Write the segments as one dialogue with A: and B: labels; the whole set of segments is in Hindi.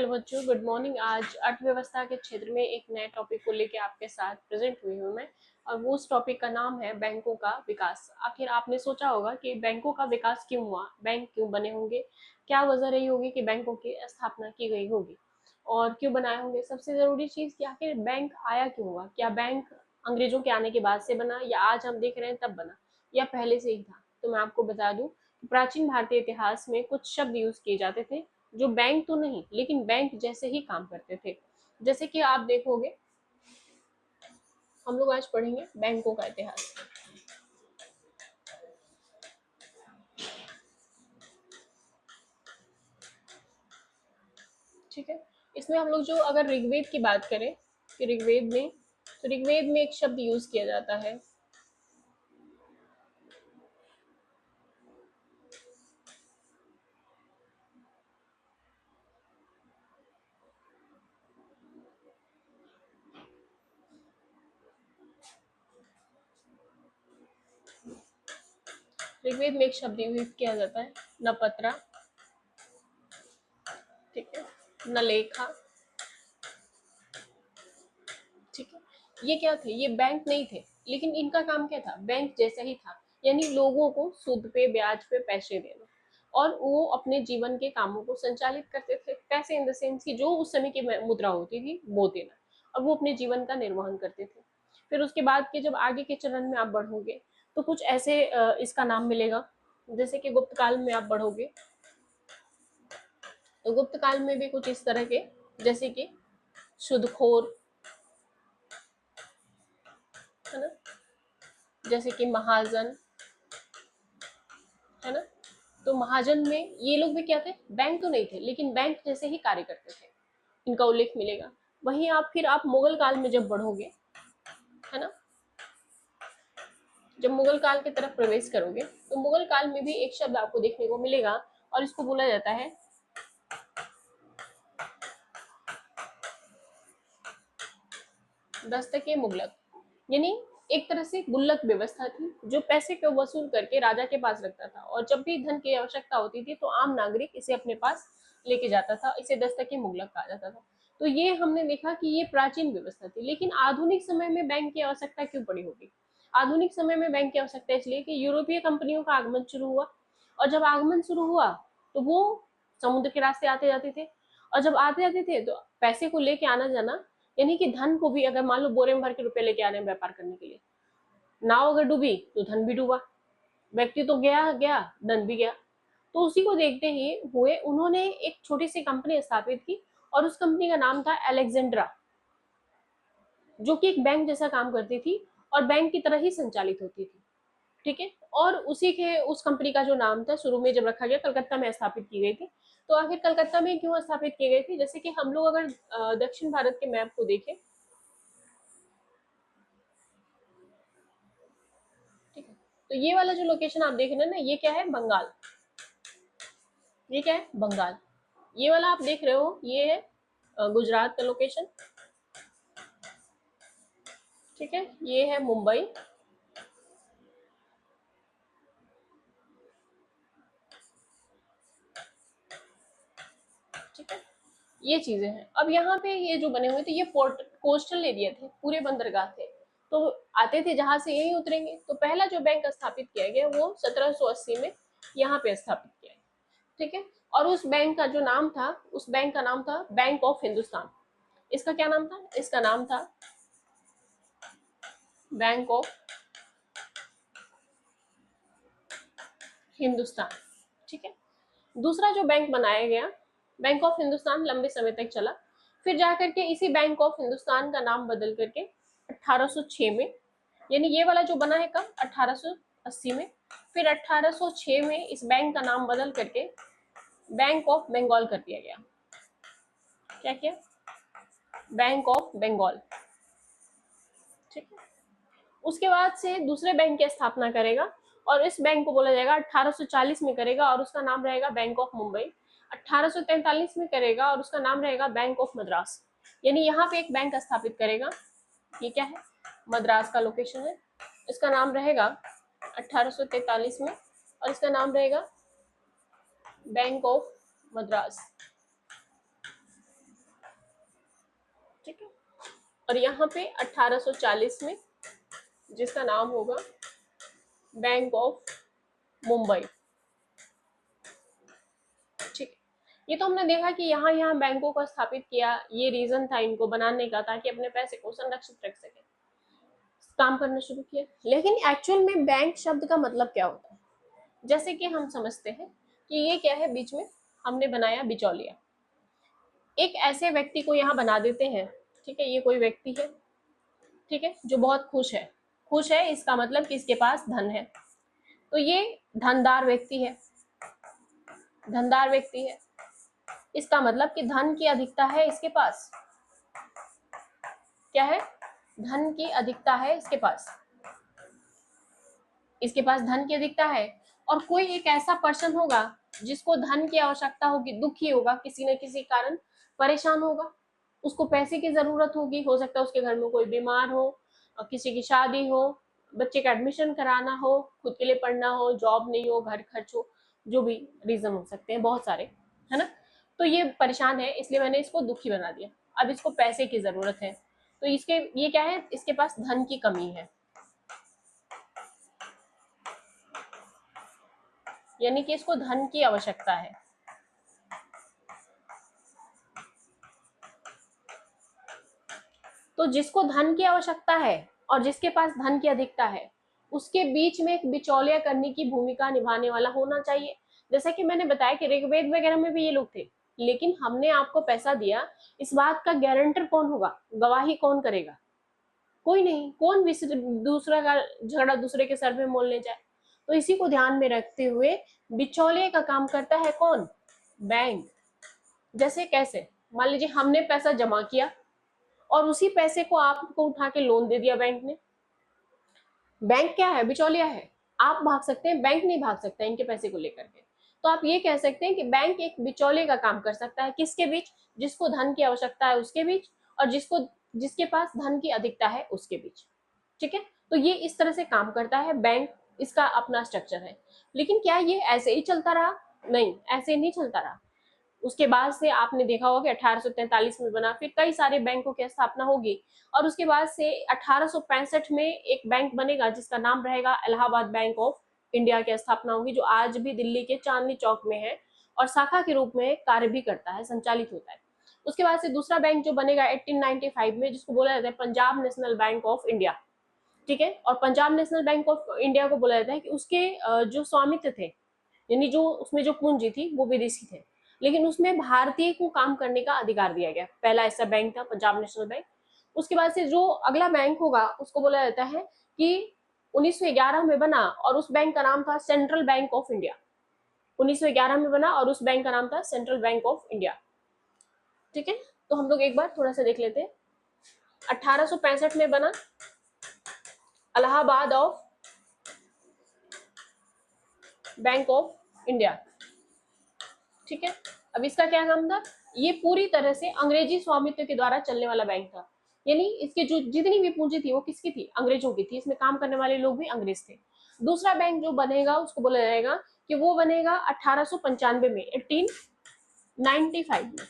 A: हेलो बच्चों, गुड मॉर्निंग। आज अर्थव्यवस्था के क्षेत्र में एक नए टॉपिक को लेकर आपके साथ प्रेजेंट हुई हूँ मैं। और वो उस टॉपिक का नाम है बैंकों का विकास। आखिर आपने सोचा होगा कि बैंकों का विकास क्यों हुआ, बैंक क्यों बने होंगे, क्या वजह रही होगी कि बैंकों की स्थापना की गई होगी और क्यों बनाए होंगे। सबसे जरूरी चीज कि आखिर बैंक आया क्यों हुआ, क्या बैंक अंग्रेजों के आने के बाद से बना या आज हम देख रहे हैं तब बना या पहले से ही था। तो मैं आपको बता दूं, प्राचीन भारतीय इतिहास में कुछ शब्द यूज किए जाते थे जो बैंक तो नहीं लेकिन बैंक जैसे ही काम करते थे। जैसे कि आप देखोगे, हम लोग आज पढ़ेंगे बैंकों का इतिहास। ठीक है, इसमें हम लोग जो अगर ऋग्वेद की बात करें कि ऋग्वेद में, तो ऋग्वेद में एक शब्द यूज किया जाता है, ऋग्वेद में एक शब्द यूज किया जाता है नपत्रा। ठीक है, नलेखा। ठीक है, ये क्या थे? ये बैंक नहीं थे, लेकिन इनका काम क्या था? बैंक जैसा ही था, यानी लोगों को सूद पे ब्याज पे पैसे देना, और वो अपने जीवन के कामों को संचालित करते थे। पैसे इन द सेंस की जो उस समय की मुद्रा होती थी वो देना, और वो अपने जीवन का निर्वहन करते थे। फिर उसके बाद के जब आगे के चरण में आप बढ़ोगे तो कुछ ऐसे इसका नाम मिलेगा। जैसे कि गुप्त काल में आप बढ़ोगे तो गुप्त काल में भी कुछ इस तरह के, जैसे कि सुदखोर, है ना, जैसे कि महाजन, है ना। तो महाजन में ये लोग भी क्या थे? बैंक तो नहीं थे लेकिन बैंक जैसे ही कार्य करते थे, इनका उल्लेख मिलेगा। वहीं आप मुगल काल में जब बढ़ोगे, है ना, जब मुगल काल की तरफ प्रवेश करोगे तो मुगल काल में भी एक शब्द आपको देखने को मिलेगा और इसको बोला जाता है दस्तके मुगलक। यानी एक तरह से गुल्लक व्यवस्था थी जो पैसे को वसूल करके राजा के पास रखता था, और जब भी धन की आवश्यकता होती थी तो आम नागरिक इसे अपने पास लेके जाता था। इसे दस्तके मुगलक कहा जाता था। तो ये हमने देखा कि ये प्राचीन व्यवस्था थी। लेकिन आधुनिक समय में बैंक की आवश्यकता क्यों पड़ी होगी? आधुनिक समय में बैंक की आवश्यकता इसलिए कि यूरोपीय कंपनियों का आगमन शुरू हुआ, और जब आगमन शुरू हुआ तो वो समुद्र के रास्ते आते जाते थे, और जब आते जाते थे तो पैसे को लेके आना जाना, यानी कि धन को भी, अगर मान लो बोरे में भर के रुपए लेके आ रहे हैं व्यापार करने के लिए, नाव अगर डूबी तो धन भी डूबा, व्यक्ति तो गया गया, धन भी गया। तो उसी को देखते ही हुए उन्होंने एक छोटी सी कंपनी स्थापित की, और उस कंपनी का नाम था अलेक्जेंड्रा, जो कि एक बैंक जैसा काम करती थी और बैंक की तरह ही संचालित होती थी। ठीक है, और उसी के उस कंपनी का जो नाम था शुरू में जब रखा गया, कलकत्ता में स्थापित की गई थी। तो आखिर कलकत्ता में क्यों स्थापित की गई थी? जैसे कि हम लोग अगर दक्षिण भारत के मैप को देखें, ठीक है, तो ये वाला जो लोकेशन आप देख रहे हैं ना, ये क्या है? बंगाल। ये क्या है? बंगाल। ये वाला आप देख रहे हो, ये है गुजरात का लोकेशन। ठीक है, ये है मुंबई। ठीक है, ये चीजें हैं। अब यहाँ पे ये जो बने हुए थे, ये पोर्ट कोस्टल एरिया थे, पूरे बंदरगाह थे, तो आते थे जहां से यही उतरेंगे। तो पहला जो बैंक स्थापित किया गया वो 1780 में यहाँ पे स्थापित किया गया। ठीक है, और उस बैंक का जो नाम था, उस बैंक का नाम था बैंक ऑफ हिंदुस्तान। इसका क्या नाम था? इसका नाम था बैंक ऑफ हिंदुस्तान। ठीक है, दूसरा जो बैंक बनाया गया, बैंक ऑफ हिंदुस्तान, लंबे समय तक चला। फिर जाकर के इसी बैंक ऑफ हिंदुस्तान का नाम बदल करके 1806 में, यानी ये वाला जो बना है कब? 1880 में। फिर 1806 में इस बैंक का नाम बदल करके बैंक ऑफ बंगाल कर दिया गया। क्या किया? Bank of Bengal. ठीक है, उसके बाद से दूसरे बैंक की स्थापना करेगा, और इस बैंक को बोला जाएगा 1840 में करेगा, और उसका नाम रहेगा बैंक ऑफ मुंबई। 1843 में करेगा और उसका नाम रहेगा बैंक ऑफ मद्रास। यानी यहाँ पे एक बैंक स्थापित करेगा। ये क्या है? मद्रास का लोकेशन है। इसका नाम रहेगा 1843 में, और इसका नाम रहेगा बैंक ऑफ मद्रास। और यहाँ पे 1840 में जिसका नाम होगा बैंक ऑफ मुंबई। ठीक, ये तो हमने देखा कि यहाँ यहाँ बैंकों को स्थापित किया, ये रीजन था इनको बनाने का ताकि अपने पैसे को संरक्षित रख सके, काम करना शुरू किया। लेकिन एक्चुअल में बैंक शब्द का मतलब क्या होता है? जैसे कि हम समझते हैं कि ये क्या है, बीच में हमने बनाया बिचौलिया, एक ऐसे व्यक्ति को यहाँ बना देते हैं। ठीक है, ये कोई व्यक्ति है, ठीक है, जो बहुत खुश है। खुश है इसका मतलब कि इसके पास धन है, तो ये धनदार व्यक्ति है। धनदार व्यक्ति है इसका मतलब कि धन की अधिकता है इसके पास। क्या है? धन की अधिकता है इसके पास। इसके पास धन की अधिकता है। और कोई एक ऐसा पर्सन होगा जिसको धन की आवश्यकता होगी, दुखी होगा, किसी न किसी कारण परेशान होगा, उसको पैसे की जरूरत होगी, हो सकता है उसके घर में कोई बीमार हो, किसी की शादी हो, बच्चे का एडमिशन कराना हो, खुद के लिए पढ़ना हो, जॉब नहीं हो, घर खर्च हो, जो भी रीजन हो सकते हैं, बहुत सारे, है ना। तो ये परेशान है इसलिए मैंने इसको दुखी बना दिया। अब इसको पैसे की जरूरत है, तो इसके ये क्या है, इसके पास धन की कमी है, यानी कि इसको धन की आवश्यकता है। तो जिसको धन की आवश्यकता है और जिसके पास धन की अधिकता है, उसके बीच में एक बिचौलिया करने की भूमिका निभाने वाला होना चाहिए। जैसा कि मैंने बताया कि ऋग्वेद वगैरह में भी ये लोग थे, लेकिन हमने आपको पैसा दिया, इस बात का गारंटर कौन होगा, गवाही कौन करेगा? कोई नहीं। कौन दूसरा का झगड़ा दूसरे के सर पे मोलने जाए? तो इसी को ध्यान में रखते हुए बिचौलिए का काम करता है कौन? बैंक। जैसे कैसे? मान लीजिए हमने पैसा जमा किया और उसी पैसे को आपको उठा के लोन दे दिया बैंक ने। बैंक क्या है? बिचौलिया है। आप भाग सकते हैं, बैंक नहीं भाग सकता इनके पैसे को लेकर के। तो आप ये कह सकते हैं कि बैंक एक बिचौलिए का काम कर सकता है, किसके बीच? जिसको धन की आवश्यकता है उसके बीच, और जिसके पास धन की अधिकता है उसके बीच। ठीक है, तो ये इस तरह से काम करता है बैंक, इसका अपना स्ट्रक्चर है। लेकिन क्या ये ऐसे ही चलता रहा? नहीं, ऐसे नहीं चलता रहा। उसके बाद से आपने देखा होगा कि 1843 में बना, फिर कई सारे बैंकों की स्थापना होगी, और उसके बाद से 1865 में एक बैंक बनेगा जिसका नाम रहेगा इलाहाबाद बैंक ऑफ इंडिया की स्थापना होगी, जो आज भी दिल्ली के चांदनी चौक में है और शाखा के रूप में कार्य भी करता है, संचालित होता है। उसके बाद से दूसरा बैंक जो बनेगा 1895 में, जिसको बोला जाता है Punjab national bank of India. ठीक है, और Punjab national bank of India को बोला जाता है कि उसके जो स्वामित्व थे, यानी जो उसमें जो पूंजी थी वो विदेशी थे, लेकिन उसमें भारतीय को काम करने का अधिकार दिया गया। पहला ऐसा बैंक था पंजाब नेशनल बैंक। उसके बाद से जो अगला बैंक होगा उसको बोला जाता है कि 1911 में बना, और उस बैंक का नाम था सेंट्रल बैंक ऑफ इंडिया। 1911 में बना और उस बैंक का नाम था सेंट्रल बैंक ऑफ इंडिया। ठीक है, तो हम लोग एक बार थोड़ा सा देख लेते हैं। 1865 में बना Allahabad of bank of India. ठीक है, अब इसका क्या काम था? ये पूरी तरह से अंग्रेजी स्वामित्व के द्वारा चलने वाला बैंक था, यानी इसकी जो जितनी भी पूंजी थी वो किसकी थी? अंग्रेजों की थी। इसमें काम करने वाले लोग भी अंग्रेज थे। दूसरा बैंक जो बनेगा उसको बोला जाएगा कि वो बनेगा 1895 में, 1895 में।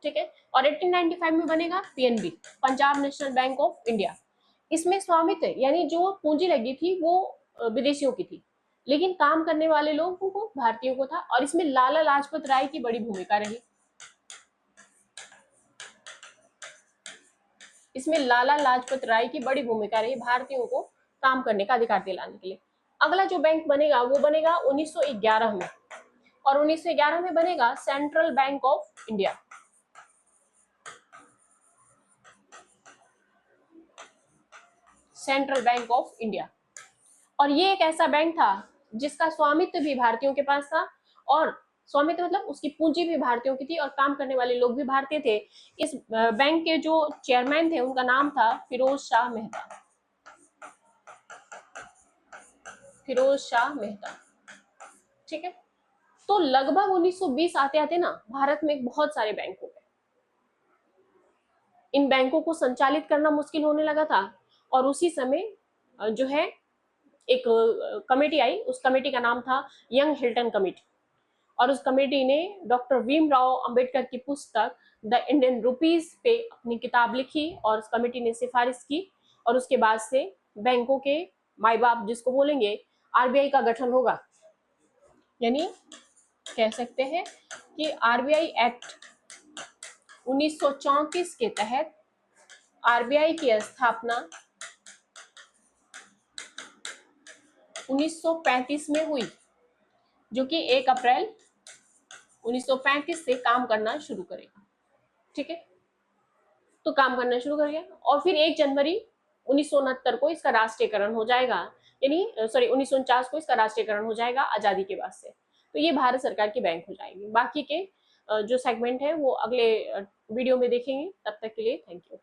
A: ठीक है, और 1895 में बनेगा PNB, Punjab national bank of India. इसमें स्वामित्व यानी जो पूंजी लगी थी वो विदेशियों की थी, लेकिन काम करने वाले लोगों को भारतीयों को था, और इसमें लाला लाजपत राय की बड़ी भूमिका रही। इसमें लाला लाजपत राय की बड़ी भूमिका रही भारतीयों को काम करने का अधिकार दिलाने के लिए। अगला जो बैंक बनेगा वो बनेगा 1911 में, और 1911 में बनेगा central bank of India. Central bank of India. और ये एक ऐसा बैंक था जिसका स्वामित्व भी भारतीयों के पास था, और स्वामित्व मतलब उसकी पूंजी भी भारतीयों की थी और काम करने वाले लोग भी भारतीय थे। इस बैंक के जो चेयरमैन थे उनका नाम था फिरोज शाह मेहता। फिरोज शाह मेहता। ठीक है, तो लगभग 1920 आते आते ना भारत में बहुत सारे बैंक हो गए। इन बैंकों को संचालित करना मुश्किल होने लगा था, और उसी समय जो है एक कमेटी आई, उस कमेटी का नाम था यंग हिल्टन कमेटी। और उस कमेटी ने डॉक्टर भीमराव अंबेडकर की पुस्तक द इंडियन रुपीज पे अपनी किताब लिखी और उस कमेटी ने सिफारिश की और उसके बाद से बैंकों के माई बाप जिसको बोलेंगे आरबीआई का गठन होगा। यानी कह सकते हैं कि आरबीआई एक्ट 1934 के तहत आरबीआई की स्थापना 1935 में हुई, जो कि 1 अप्रैल 1935 से काम करना शुरू करेगा। ठीक है, तो काम करना शुरू कर गया और फिर 1 जनवरी 1969 को इसका राष्ट्रीयकरण हो जाएगा, यानी सॉरी 1949 को इसका राष्ट्रीयकरण हो जाएगा आजादी के बाद से। तो ये भारत सरकार की बैंक हो जाएगी। बाकी के जो सेगमेंट है वो अगले वीडियो में देखेंगे। तब तक के लिए थैंक यू।